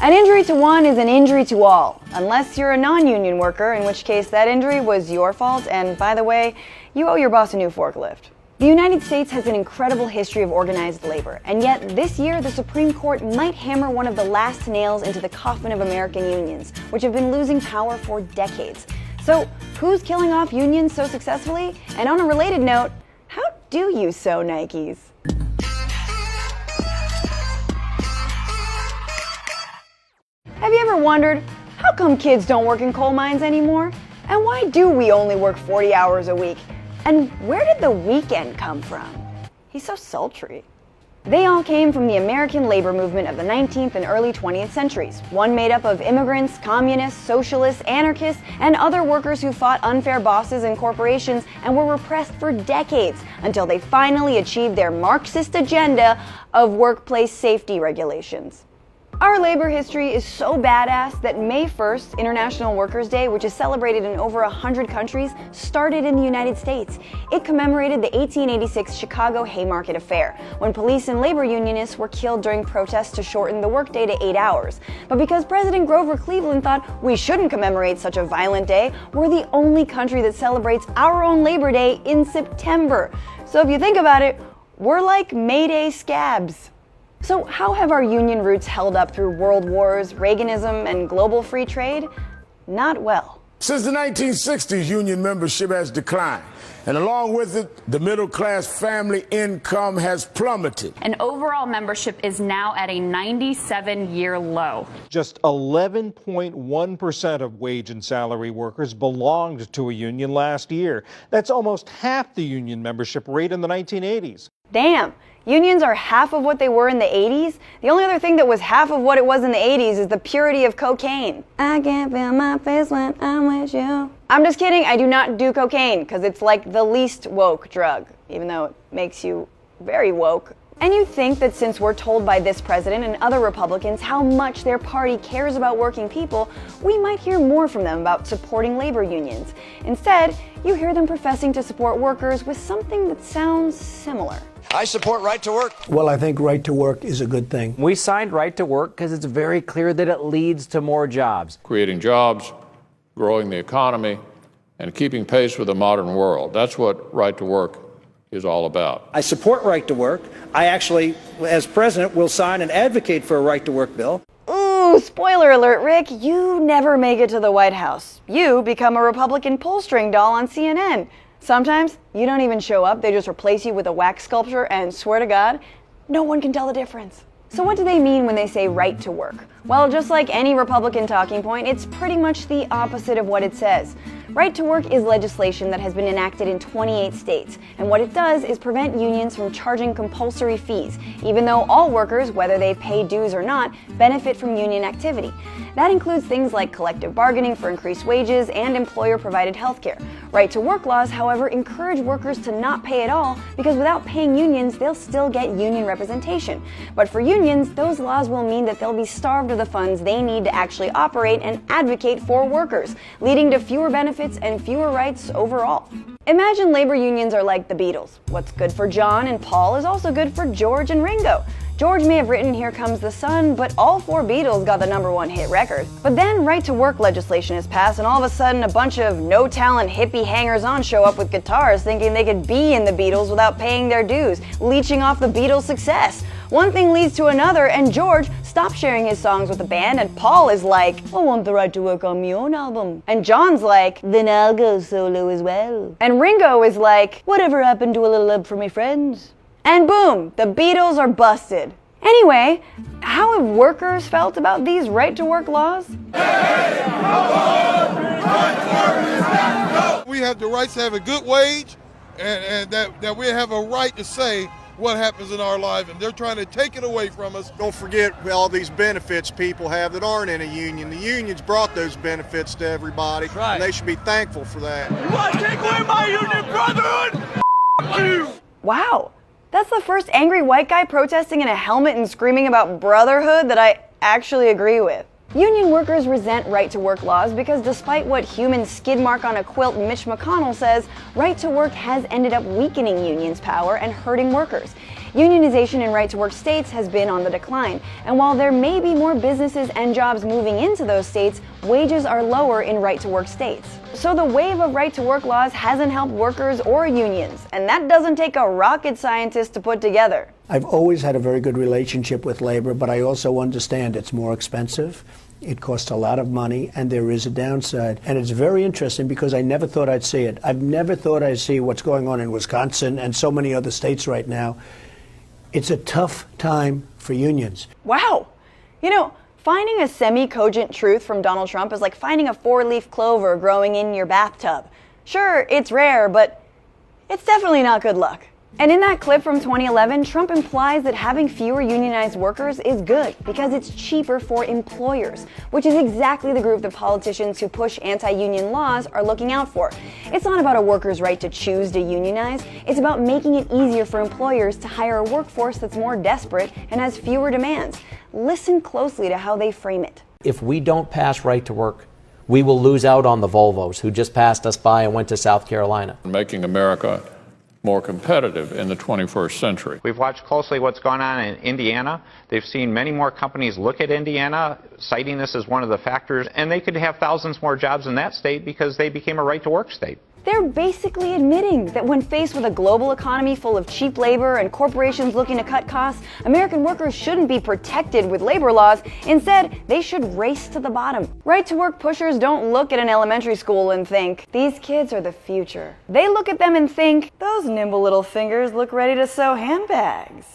An injury to one is an injury to all, unless you're a non-union worker, in which case that injury was your fault, and by the way, you owe your boss a new forklift. The United States has an incredible history of organized labor, and yet this year the Supreme Court might hammer one of the last nails into the coffin of American unions, which have been losing power for decades. So, who's killing off unions so successfully? And on a related note, how do you sew Nikes? Have you ever wondered, how come kids don't work in coal mines anymore? And why do we only work 40 hours a week? And where did the weekend come from? He's so sultry. They all came from the American labor movement of the 19th and early 20th centuries, one made up of immigrants, communists, socialists, anarchists, and other workers who fought unfair bosses and corporations and were repressed for decades until they finally achieved their Marxist agenda of workplace safety regulations. Our labor history is so badass that May 1st, International Workers' Day, which is celebrated in over 100 countries, started in the United States. It commemorated the 1886 Chicago Haymarket Affair, when police and labor unionists were killed during protests to shorten the workday to 8 hours. But because President Grover Cleveland thought we shouldn't commemorate such a violent day, we're the only country that celebrates our own Labor Day in September. So if you think about it, we're like May Day scabs. So how have our union roots held up through world wars, Reaganism, and global free trade? Not well. Since the 1960s, union membership has declined. And along with it, the middle-class family income has plummeted. And overall membership is now at a 97-year low. Just 11.1% of wage and salary workers belonged to a union last year. That's almost half the union membership rate in the 1980s. Damn, unions are half of what they were in the 80s? The only other thing that was half of what it was in the 80s is the purity of cocaine. I can't feel my face when I'm with you. I'm just kidding, I do not do cocaine, because it's like the least woke drug, even though it makes you very woke. And you'd think that since we're told by this president and other Republicans how much their party cares about working people, we might hear more from them about supporting labor unions. Instead, you hear them professing to support workers with something that sounds similar. I support right to work. Well, I think right to work is a good thing. We signed right to work because it's very clear that it leads to more jobs. Creating jobs, growing the economy, and keeping pace with the modern world. That's what right to work is all about. I support right to work. I actually, as president, will sign and advocate for a right to work bill. Ooh, spoiler alert, Rick, you never make it to the White House. You become a Republican pull string doll on CNN. Sometimes you don't even show up, they just replace you with a wax sculpture, and swear to God, no one can tell the difference. So what do they mean when they say right to work? Well, just like any Republican talking point, it's pretty much the opposite of what it says. Right to work is legislation that has been enacted in 28 states, and what it does is prevent unions from charging compulsory fees, even though all workers, whether they pay dues or not, benefit from union activity. That includes things like collective bargaining for increased wages and employer-provided health care. Right to work laws, however, encourage workers to not pay at all because without paying unions, they'll still get union representation. But for unions, those laws will mean that they'll be starved of the funds they need to actually operate and advocate for workers, leading to fewer benefits and fewer rights overall. Imagine labor unions are like the Beatles. What's good for John and Paul is also good for George and Ringo. George may have written Here Comes the Sun, but all four Beatles got the #1 hit record. But then right-to-work legislation is passed, and all of a sudden a bunch of no-talent hippie hangers-on show up with guitars thinking they could be in the Beatles without paying their dues, leeching off the Beatles' success. One thing leads to another, and George stops sharing his songs with the band, and Paul is like, I want the right to work on my own album. And John's like, then I'll go solo as well. And Ringo is like, whatever happened to a little love for me friends? And boom, the Beatles are busted. Anyway, how have workers felt about these right-to-work laws? We have the rights to have a good wage, and that we have a right to say what happens in our life, and they're trying to take it away from us. Don't forget all these benefits people have that aren't in a union. The unions brought those benefits to everybody, right, and they should be thankful for that. You want to take away my union brotherhood? You! Wow. That's the first angry white guy protesting in a helmet and screaming about brotherhood that I actually agree with. Union workers resent right-to-work laws because despite what human skid mark on a quilt Mitch McConnell says, right-to-work has ended up weakening unions' power and hurting workers. unionization in right-to-work states has been on the decline. And while there may be more businesses and jobs moving into those states, wages are lower in right-to-work states. So the wave of right-to-work laws hasn't helped workers or unions, and that doesn't take a rocket scientist to put together. I've always had a very good relationship with labor, but I also understand it's more expensive. It costs a lot of money, and there is a downside. And it's very interesting because I never thought I'd see it. I've never thought I'd see what's going on in Wisconsin and so many other states right now. It's a tough time for unions. Wow. You know, finding a semi-cogent truth from Donald Trump is like finding a four-leaf clover growing in your bathtub. Sure, it's rare, but it's definitely not good luck. And in that clip from 2011, Trump implies that having fewer unionized workers is good because it's cheaper for employers, which is exactly the group the politicians who push anti-union laws are looking out for. It's not about a worker's right to choose to unionize, it's about making it easier for employers to hire a workforce that's more desperate and has fewer demands. Listen closely to how they frame it. If we don't pass right to work, we will lose out on the Volvos who just passed us by and went to South Carolina. Making America more competitive in the 21st century. We've watched closely what's going on in Indiana. They've seen many more companies look at Indiana, citing this as one of the factors, and they could have thousands more jobs in that state because they became a right-to-work state. They're basically admitting that when faced with a global economy full of cheap labor and corporations looking to cut costs, American workers shouldn't be protected with labor laws. Instead, they should race to the bottom. Right-to-work pushers don't look at an elementary school and think, these kids are the future. They look at them and think, those nimble little fingers look ready to sew handbags.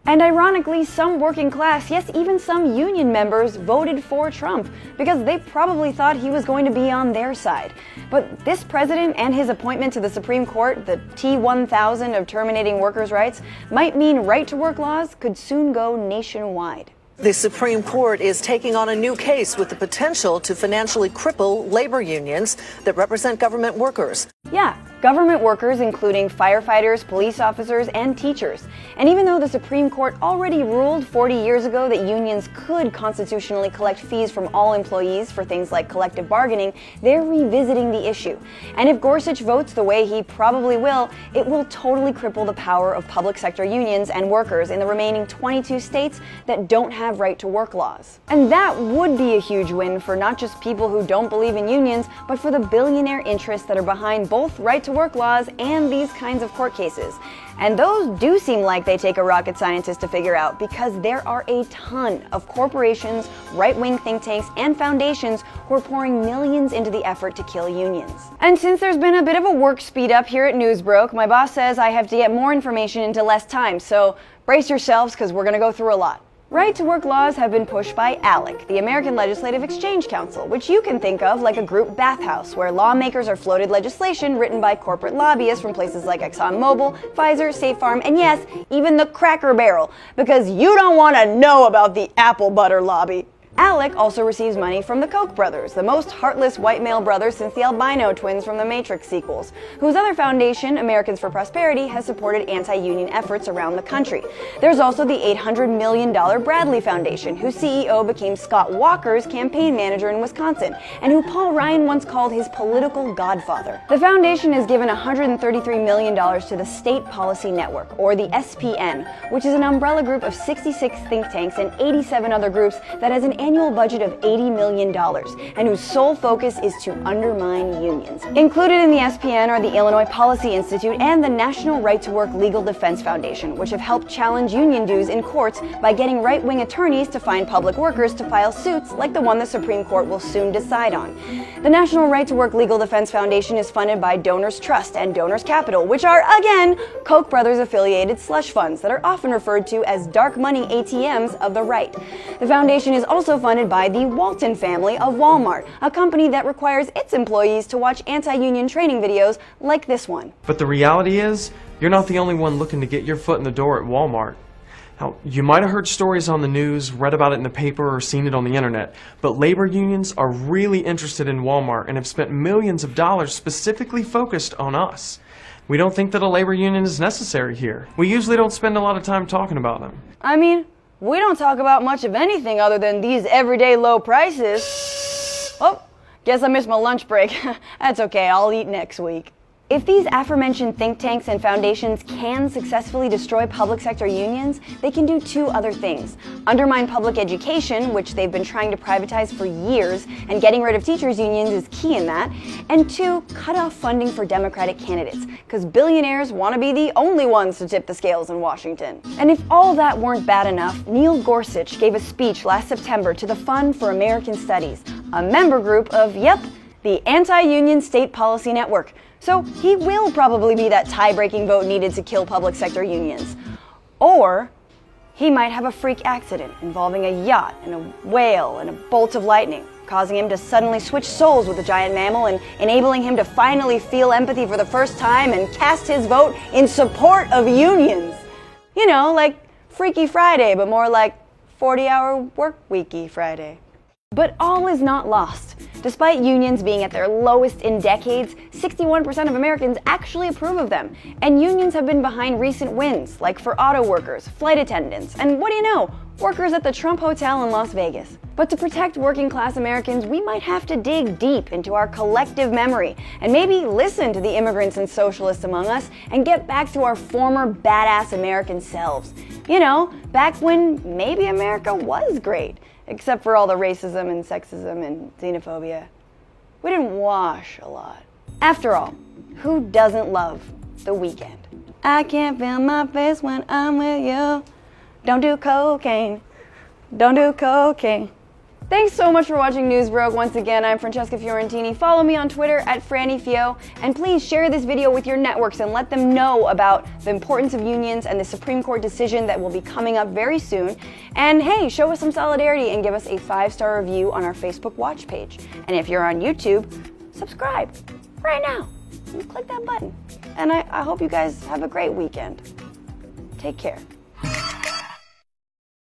And ironically, some working class, yes, even some union members voted for Trump because they probably thought he was going to be on their side. But this president and his appointment to the Supreme Court, the T-1000 of terminating workers' rights, might mean right-to-work laws could soon go nationwide. The Supreme Court is taking on a new case with the potential to financially cripple labor unions that represent government workers. Yeah, government workers, including firefighters, police officers, and teachers. And even though the Supreme Court already ruled 40 years ago that unions could constitutionally collect fees from all employees for things like collective bargaining, they're revisiting the issue. And if Gorsuch votes the way he probably will, it will totally cripple the power of public sector unions and workers in the remaining 22 states that don't have right-to-work laws. And that would be a huge win for not just people who don't believe in unions, but for the billionaire interests that are behind both right-to-work laws and these kinds of court cases. And those do seem like they take a rocket scientist to figure out because there are a ton of corporations, right-wing think tanks, and foundations who are pouring millions into the effort to kill unions. And since there's been a bit of a work speed up here at Newsbroke, my boss says I have to get more information into less time, so brace yourselves because we're going to go through a lot. Right-to-work laws have been pushed by ALEC, the American Legislative Exchange Council, which you can think of like a group bathhouse where lawmakers are floated legislation written by corporate lobbyists from places like ExxonMobil, Pfizer, State Farm, and yes, even the Cracker Barrel, because you don't want to know about the apple butter lobby. ALEC also receives money from the Koch brothers, the most heartless white male brothers since the albino twins from the Matrix sequels, whose other foundation, Americans for Prosperity, has supported anti-union efforts around the country. There's also the $800 million Bradley Foundation, whose CEO became Scott Walker's campaign manager in Wisconsin, and who Paul Ryan once called his political godfather. The foundation has given $133 million to the State Policy Network, or the SPN, which is an umbrella group of 66 think tanks and 87 other groups that has an annual budget of $80 million, and whose sole focus is to undermine unions. Included in the SPN are the Illinois Policy Institute and the National Right-to-Work Legal Defense Foundation, which have helped challenge union dues in courts by getting right-wing attorneys to find public workers to file suits like the one the Supreme Court will soon decide on. The National Right-to-Work Legal Defense Foundation is funded by Donors Trust and Donors Capital, which are, again, Koch brothers affiliated slush funds that are often referred to as dark money ATMs of the right. The foundation is also funded by the Walton family of Walmart, a company that requires its employees to watch anti-union training videos like this one. But the reality is, you're not the only one looking to get your foot in the door at Walmart. Now, you might have heard stories on the news, read about it in the paper, or seen it on the internet, but labor unions are really interested in Walmart and have spent millions of dollars specifically focused on us. We don't think that a labor union is necessary here. We usually don't spend a lot of time talking about them. I mean, we don't talk about much of anything other than these everyday low prices. Oh, guess I missed my lunch break. That's okay, I'll eat next week. If these aforementioned think tanks and foundations can successfully destroy public sector unions, they can do two other things. Undermine public education, which they've been trying to privatize for years, and getting rid of teachers' unions is key in that. And two, cut off funding for Democratic candidates, because billionaires want to be the only ones to tip the scales in Washington. And if all that weren't bad enough, Neil Gorsuch gave a speech last September to the Fund for American Studies, a member group of, yep, the Anti-Union State Policy Network. So he will probably be that tie-breaking vote needed to kill public sector unions. Or he might have a freak accident involving a yacht and a whale and a bolt of lightning, causing him to suddenly switch souls with a giant mammal and enabling him to finally feel empathy for the first time and cast his vote in support of unions. You know, like Freaky Friday, but more like 40-hour work weeky Friday. But all is not lost. Despite unions being at their lowest in decades, 61% of Americans actually approve of them. And unions have been behind recent wins, like for auto workers, flight attendants, and what do you know, workers at the Trump Hotel in Las Vegas. But to protect working class Americans, we might have to dig deep into our collective memory and maybe listen to the immigrants and socialists among us and get back to our former badass American selves. You know, back when maybe America was great. Except for all the racism and sexism and xenophobia. We didn't wash a lot. After all, who doesn't love The Weeknd? I can't feel my face when I'm with you. Don't do cocaine. Don't do cocaine. Thanks so much for watching Newsbroke. Once again, I'm Francesca Fiorentini. Follow me on Twitter at FrannyFio. And please share this video with your networks and let them know about the importance of unions and the Supreme Court decision that will be coming up very soon. And hey, show us some solidarity and give us a 5-star review on our Facebook watch page. And if you're on YouTube, subscribe right now. And click that button. And I hope you guys have a great weekend. Take care.